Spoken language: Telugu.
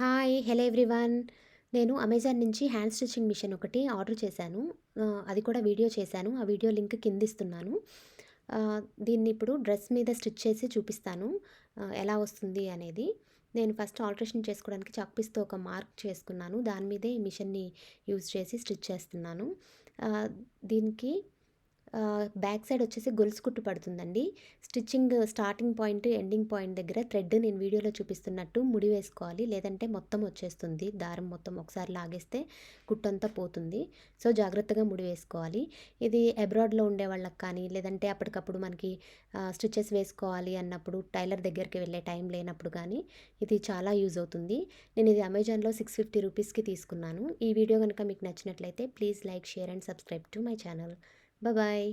హాయ్! Hello everyone. నేను అమెజాన్ నుంచి హ్యాండ్ స్టిచ్చింగ్ మిషన్ ఒకటి ఆర్డర్ చేశాను. అది కూడా వీడియో చేశాను. ఆ వీడియో లింక్ కిందిస్తున్నాను. దీన్ని ఇప్పుడు డ్రెస్ మీద స్టిచ్ చేసి చూపిస్తాను. ఎలా వస్తుంది అనేది. నేను ఫస్ట్ ఆల్ట్రేషన్ చేసుకోవడానికి చాక్ పీస్‌తో ఒక మార్క్ చేసుకున్నాను. దాని మీదే ఈ మిషన్‌ని యూజ్ చేసి స్టిచ్ చేస్తున్నాను. ఆహ్, దీనికి బ్యాక్ సైడ్ వచ్చేసి గొలుసు కుట్టు పడుతుందండి. Stitching starting point, ending point దగ్గర థ్రెడ్ నేను వీడియోలో చూపిస్తున్నట్టు ముడి వేసుకోవాలి. లేదంటే మొత్తం వచ్చేస్తుంది. దారం మొత్తం ఒకసారి లాగేస్తే కుట్టంతా పోతుంది. సో, జాగ్రత్తగా ముడి వేసుకోవాలి. ఇది అబ్రాడ్‌లో ఉండే వాళ్ళకి కానీ, లేదంటే అప్పటికప్పుడు మనకి స్టిచెస్ వేసుకోవాలి అన్నప్పుడు టైలర్ దగ్గరికి వెళ్ళే టైం లేనప్పుడు కానీ, ఇది చాలా యూజ్ అవుతుంది. నేను ఇది అమెజాన్‌లో 650 రూపీస్‌కి తీసుకున్నాను. ఈ వీడియో గనుక మీకు నచ్చినట్లయితే please like, share and subscribe to my channel. Bye.